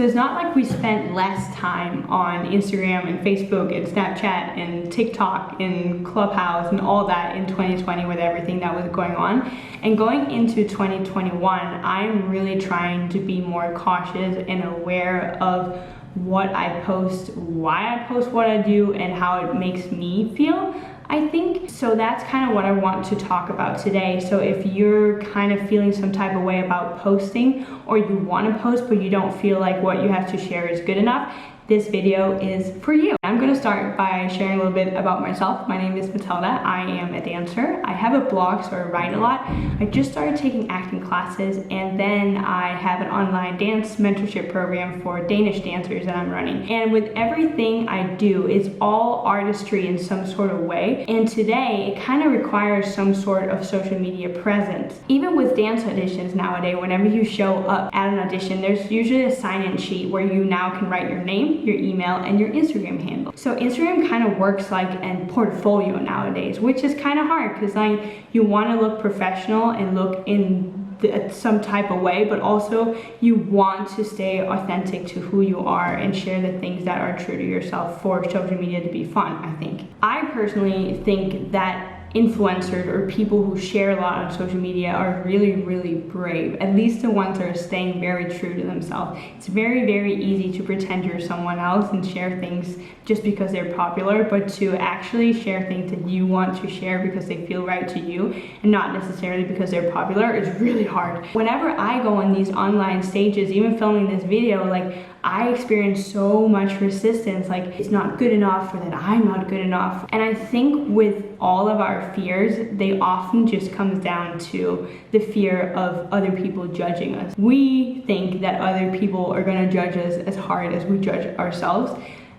So it's not like we spent less time on Instagram and Facebook and Snapchat and TikTok and Clubhouse and all that in 2020 with everything that was going on. And going into 2021, I'm really trying to be more cautious and aware of what I post, why I post what I do, and how it makes me feel, I think. So that's kind of what I want to talk about today. So if you're kind of feeling some type of way about posting, or you want to post but you don't feel like what you have to share is good enough, this video is for you. I'm going to start by sharing a little bit about myself. My name is Matilda. I am a dancer. I have a blog, so I write a lot. I just started taking acting classes, and then I have an online dance mentorship program for Danish dancers that I'm running. And with everything I do, it's all artistry in some sort of way. And today, it kind of requires some sort of social media presence. Even with dance auditions nowadays, whenever you show up at an audition, there's usually a sign-in sheet where you now can write your name, your email, and your Instagram handle. So Instagram kind of works like a portfolio nowadays, which is kind of hard because like you want to look professional and look in some type of way, but also you want to stay authentic to who you are and share the things that are true to yourself for social media to be fun, I think. I personally think that influencers or people who share a lot on social media are really, really brave, at least the ones that are staying very true to themselves. It's very, very easy to pretend you're someone else and share things just because they're popular, but to actually share things that you want to share because they feel right to you and not necessarily because they're popular is really hard. Whenever I go on these online stages, even filming this video, like I experience so much resistance, like it's not good enough or that I'm not good enough. And I think with all of our fears, they often just comes down to the fear of other people judging us. We think that other people are gonna judge us as hard as we judge ourselves.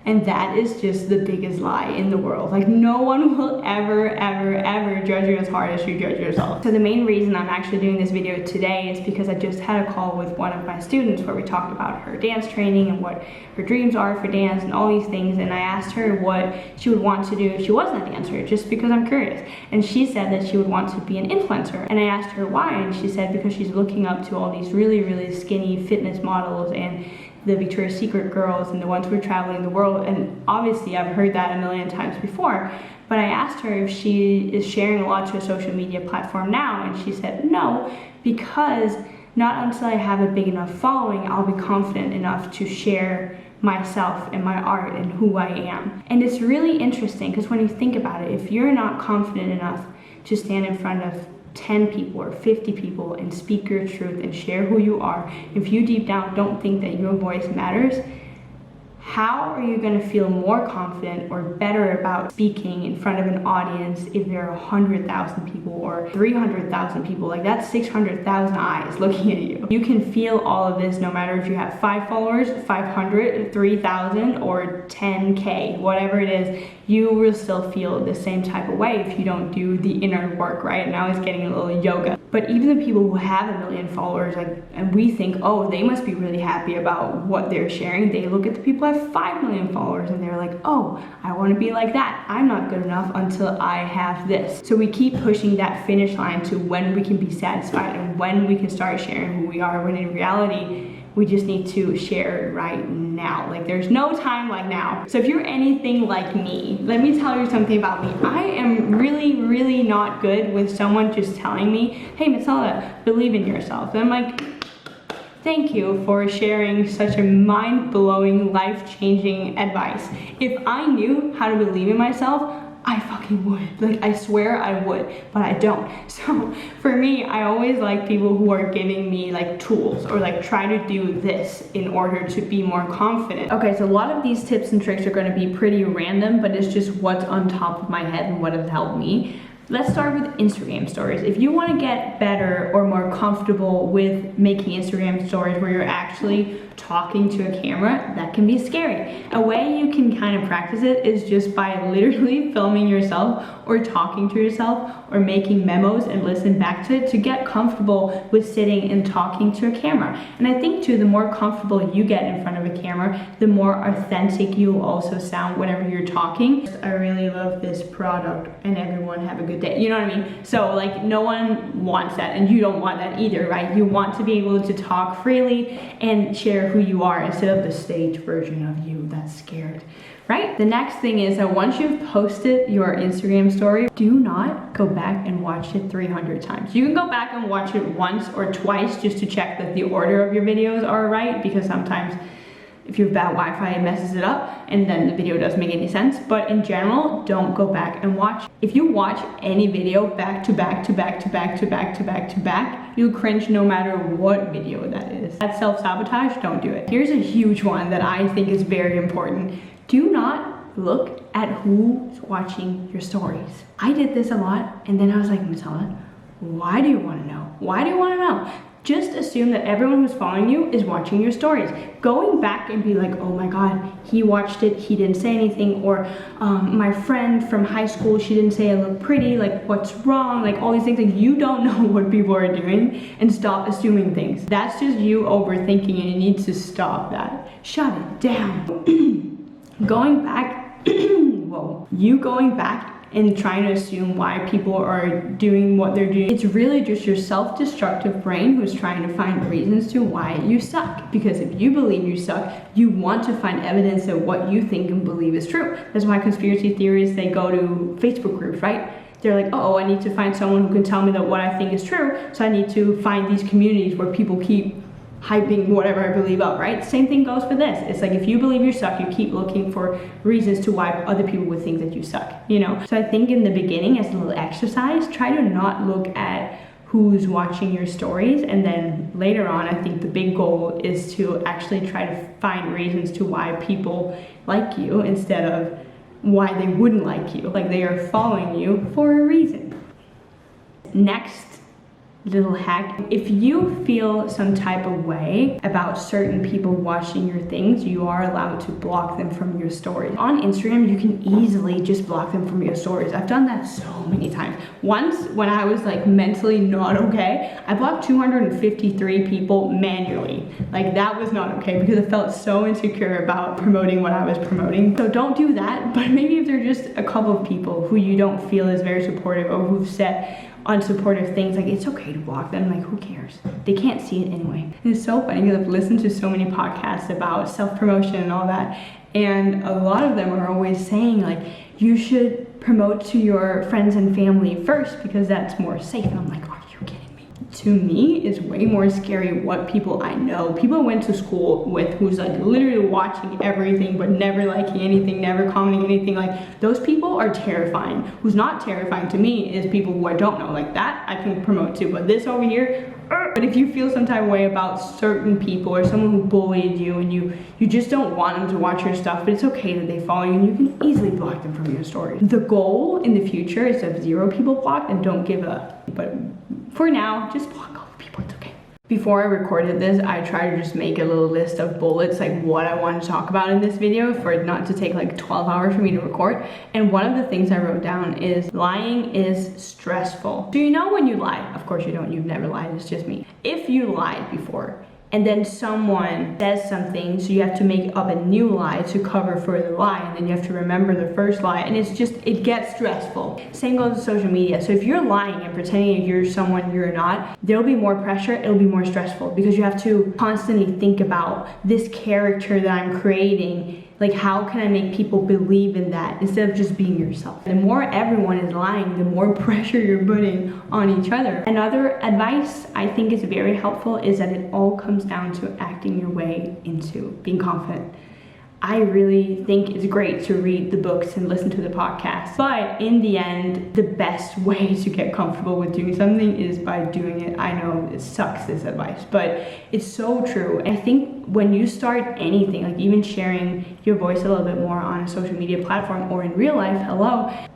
And that is just the biggest lie in the world. Like no one will ever, ever, ever judge you as hard as you judge yourself. So the main reason I'm actually doing this video today is because I just had a call with one of my students where we talked about her dance training and what her dreams are for dance and all these things. And I asked her what she would want to do if she wasn't a dancer, just because I'm curious. And she said that she would want to be an influencer. And I asked her why, and she said because she's looking up to all these really, really skinny fitness models and the Victoria's Secret girls and the ones who are traveling the world. And obviously I've heard that a million times before, but I asked her if she is sharing a lot to a social media platform now, and she said no, because not until I have a big enough following, I'll be confident enough to share myself and my art and who I am. And it's really interesting because when you think about it, if you're not confident enough to stand in front of 10 people or 50 people and speak your truth and share who you are, if you deep down don't think that your voice matters, how are you going to feel more confident or better about speaking in front of an audience if there are 100,000 people or 300,000 people? Like that's 600,000 eyes looking at you. You can feel all of this no matter if you have 5 followers, 500, 3,000, or 10K, whatever it is. You will still feel the same type of way if you don't do the inner work, right? Now it's getting a little yoga. But even the people who have 1 million followers, like, and we think, oh, they must be really happy about what they're sharing. They look at the people who have 5 million followers and they're like, oh, I want to be like that. I'm not good enough until I have this. So we keep pushing that finish line to when we can be satisfied and when we can start sharing who we are, when in reality, we just need to share right now. Like there's no time like now. So if you're anything like me, let me tell you something about me. I am really, really not good with someone just telling me, hey Matilda, believe in yourself. And I'm like, thank you for sharing such a mind-blowing, life-changing advice. If I knew how to believe in myself, I fucking would. Like, I swear I would, but I don't. So for me, I always like people who are giving me like tools or like try to do this in order to be more confident. Okay, so a lot of these tips and tricks are going to be pretty random, but it's just what's on top of my head and what has helped me. Let's start with Instagram stories. If you want to get better or more comfortable with making Instagram stories where you're actually talking to a camera, that can be scary. A way you can kind of practice it is just by literally filming yourself or talking to yourself or making memos and listen back to it to get comfortable with sitting and talking to a camera. And I think too, the more comfortable you get in front of a camera, the more authentic you also sound whenever you're talking. I really love this product and everyone have a good day. You know what I mean? So like no one wants that and you don't want that either, right? You want to be able to talk freely and share share who you are instead of the staged version of you that's scared, right? The next thing is that once you've posted your Instagram story, do not go back and watch it 300 times. You can go back and watch it once or twice just to check that the order of your videos are right, because sometimes if you have bad Wi-Fi, it messes it up and then the video doesn't make any sense. But in general, don't go back and watch. If you watch any video back to back to back to back to back to back to back, you'll cringe no matter what video that is. That's self-sabotage, don't do it. Here's a huge one that I think is very important. Do not look at who's watching your stories. I did this a lot, and then I was like, Matilda, why do you want to know? Why do you want to know? Just assume that everyone who's following you is watching your stories. Going back and be like, oh my God, he watched it, he didn't say anything, or my friend from high school, she didn't say I look pretty, like what's wrong, like all these things. Like, you don't know what people are doing, and stop assuming things. That's just you overthinking, and you need to stop that. Shut it down. Going back, whoa, you going back and trying to assume why people are doing what they're doing. It's really just your self-destructive brain who's trying to find reasons to why you suck. Because if you believe you suck, you want to find evidence that what you think and believe is true. That's why conspiracy theories, they go to Facebook groups, right? They're like, oh, I need to find someone who can tell me that what I think is true, so I need to find these communities where people keep hyping whatever I believe up, right? Same thing goes for this. It's like, if you believe you suck, you keep looking for reasons to why other people would think that you suck, you know? So I think in the beginning, as a little exercise, try to not look at who's watching your stories, and then later on, I think the big goal is to actually try to find reasons to why people like you instead of why they wouldn't like you. Like, they are following you for a reason. Next little hack: if you feel some type of way about certain people watching your things, you are allowed to block them from your stories. On Instagram, you can easily just block them from your stories. I've done that so many times. Once, when I was like mentally not okay, I blocked 253 people manually. Like, that was not okay, because I felt so insecure about promoting what I was promoting. So don't do that. But maybe if they're just a couple of people who you don't feel is very supportive, or who've said unsupportive things, like, it's okay to block them. Like, who cares? They can't see it anyway. And it's so funny because I've listened to so many podcasts about self-promotion and all that, and a lot of them are always saying, like, you should promote to your friends and family first because that's more safe. And I'm like, are you kidding me? To me, it's way more scary what people I know, people I went to school with, who's like literally watching everything but never liking anything, never commenting anything. Like, those people are terrifying. Who's not terrifying to me is people who I don't know. Like, that I can promote to, but this over here. But if you feel some type of way about certain people, or someone who bullied you, and you just don't want them to watch your stuff, but it's okay that they follow you, and you can easily block them from your story. The goal in the future is to have 0 people blocked, and don't give up. But for now, just block all the people, it's okay. Before I recorded this, I tried to just make a little list of bullets, like what I want to talk about in this video, for it not to take like 12 hours for me to record. And one of the things I wrote down is, lying is stressful. So you know when you lie, of course you don't, you've never lied, it's just me. If you lied before, and then someone says something, so you have to make up a new lie to cover for the lie, and then you have to remember the first lie, and it's just, it gets stressful. Same goes with social media. So if you're lying and pretending you're someone you're not, there'll be more pressure, it'll be more stressful, because you have to constantly think about this character that I'm creating. Like, how can I make people believe in that instead of just being yourself? The more everyone is lying, the more pressure you're putting on each other. Another advice I think is very helpful is that it all comes down to acting your way into being confident. I really think it's great to read the books and listen to the podcasts, but in the end, the best way to get comfortable with doing something is by doing it. I know it sucks, this advice, but it's so true. And I think when you start anything, like even sharing your voice a little bit more on a social media platform or in real life,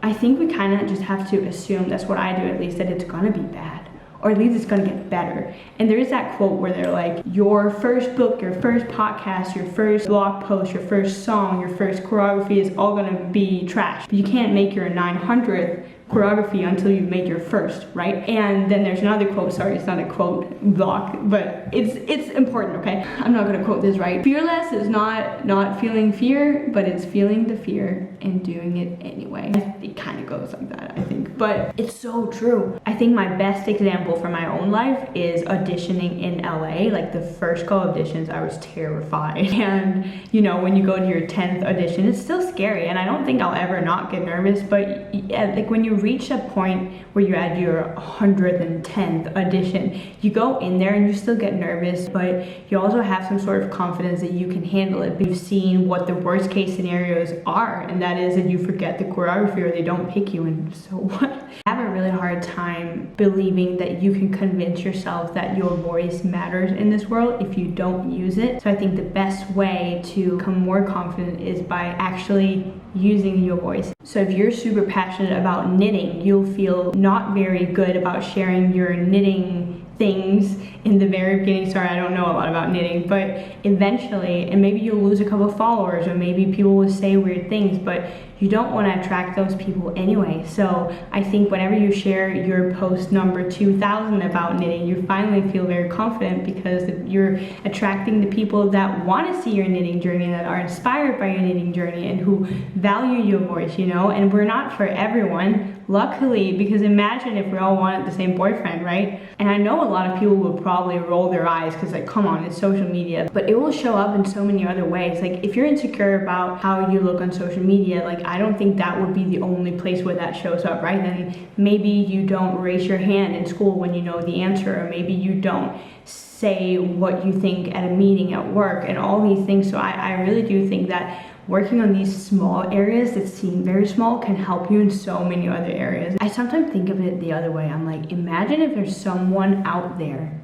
I think we kind of just have to assume, that's what I do at least, that it's gonna be bad. Or at least it's gonna get better. And there is that quote where they're like, your first book, your first podcast, your first blog post, your first song, your first choreography is all gonna be trash. But you can't make your 900th choreography until you've made your first, right? And then there's another quote, sorry, it's not a quote block, but it's important, okay? I'm not gonna quote this right. Fearless is not feeling fear, but it's feeling the fear and doing it anyway. It kind of goes like that, I think, but it's so true. I think my best example for my own life is auditioning in LA. Like the first couple auditions, I was terrified. And you know, when you go to your 10th audition, it's still scary, and I don't think I'll ever not get nervous, but like when you reach a point where you're at your 110th audition, you go in there and you still get nervous, but you also have some sort of confidence that you can handle it. You've seen what the worst case scenarios are, and that is that you forget the choreography or they don't pick you, and so what? I have a really hard time believing that you can convince yourself that your voice matters in this world if you don't use it. So I think the best way to become more confident is by actually using your voice. So if you're super passionate about knitting, you'll feel not very good about sharing your knitting things in the very beginning. Sorry, I don't know a lot about knitting, but eventually, and maybe you'll lose a couple of followers, or maybe people will say weird things, but you don't want to attract those people anyway. So I think whenever you share your post number 2000 about knitting, you finally feel very confident because you're attracting the people that want to see your knitting journey, that are inspired by your knitting journey, and who value your voice, you know? And we're not for everyone, luckily, because imagine if we all wanted the same boyfriend, right? And I know a lot of people will probably roll their eyes because, like, come on, it's social media, but it will show up in so many other ways. Like, if you're insecure about how you look on social media, like, I don't think that would be the only place where that shows up, right? Then maybe you don't raise your hand in school when you know the answer, or maybe you don't say what you think at a meeting at work, and all these things. So I really do think that working on these small areas that seem very small can help you in so many other areas. I sometimes think of it the other way. I'm like, imagine if there's someone out there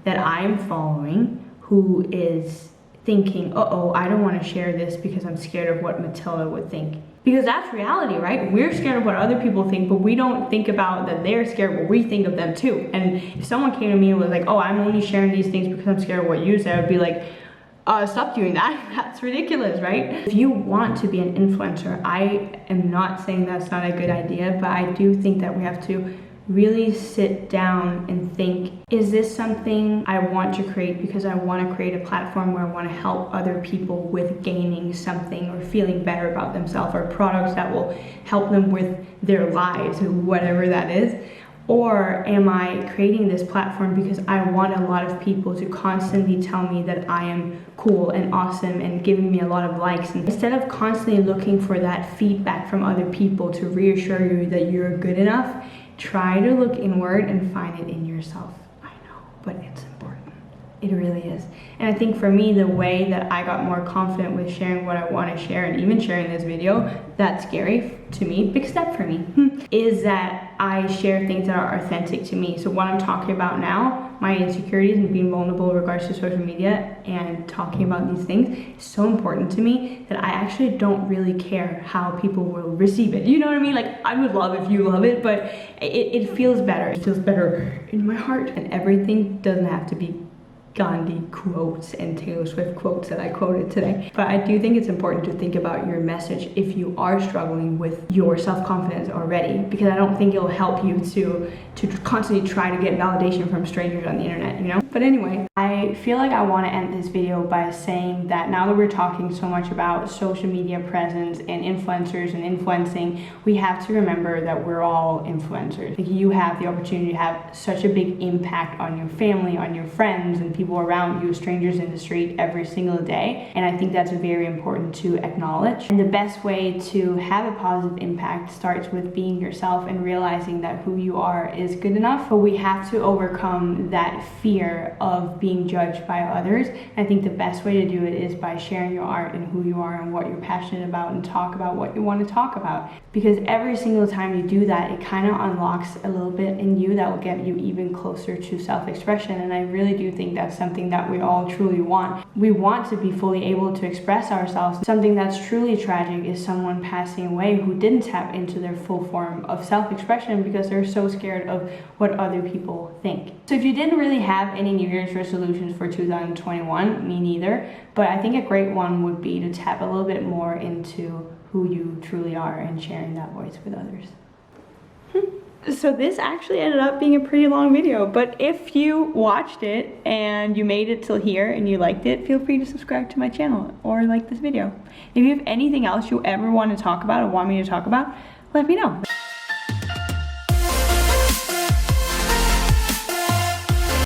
that I'm following who is thinking, uh-oh, I don't want to share this because I'm scared of what Matilda would think. Because that's reality, right? We're scared of what other people think, but we don't think about that they're scared, but we think of them too. And if someone came to me and was like, oh, I'm only sharing these things because I'm scared of what you say, I would be like, stop doing that. That's ridiculous, right? If you want to be an influencer, I am not saying that's not a good idea, but I do think that we have to really sit down and think, is this something I want to create because I want to create a platform where I want to help other people with gaining something or feeling better about themselves, or products that will help them with their lives, or whatever that is? Or am I creating this platform because I want a lot of people to constantly tell me that I am cool and awesome and giving me a lot of likes? And instead of constantly looking for that feedback from other people to reassure you that you're good enough, try to look inward and find it in yourself. I know, but it's important. It really is. And I think for me, the way that I got more confident with sharing what I want to share, and even sharing this video, that's scary to me, big step for me, is that I share things that are authentic to me. So what I'm talking about now, my insecurities and being vulnerable in regards to social media and talking about these things, is so important to me that I actually don't really care how people will receive it. You know what I mean? Like, I would love if you love it, but it feels better. It feels better in my heart, and everything doesn't have to be Gandhi quotes and Taylor Swift quotes that I quoted today. But I do think it's important to think about your message if you are struggling with your self-confidence already, because I don't think it'll help you to constantly try to get validation from strangers on the internet, you know? But anyway, I feel like I want to end this video by saying that now that we're talking so much about social media presence and influencers and influencing, we have to remember that we're all influencers. Like, you have the opportunity to have such a big impact on your family, on your friends, and people around you, strangers in the street, every single day. And I think that's very important to acknowledge. And the best way to have a positive impact starts with being yourself and realizing that who you are is good enough. But we have to overcome that fear of being judged by others. And I think the best way to do it is by sharing your art and who you are and what you're passionate about, and talk about what you want to talk about. Because every single time you do that, it kind of unlocks a little bit in you that will get you even closer to self-expression. And I really do think that's something that we all truly want. We want to be fully able to express ourselves. Something that's truly tragic is someone passing away who didn't tap into their full form of self-expression because they're so scared of what other people think. So if you didn't really have any New Year's resolutions for 2021, me neither, but I think a great one would be to tap a little bit more into who you truly are and sharing that voice with others. So this actually ended up being a pretty long video, but if you watched it and you made it till here and you liked it, feel free to subscribe to my channel or like this video. If you have anything else you ever want to talk about or want me to talk about, let me know.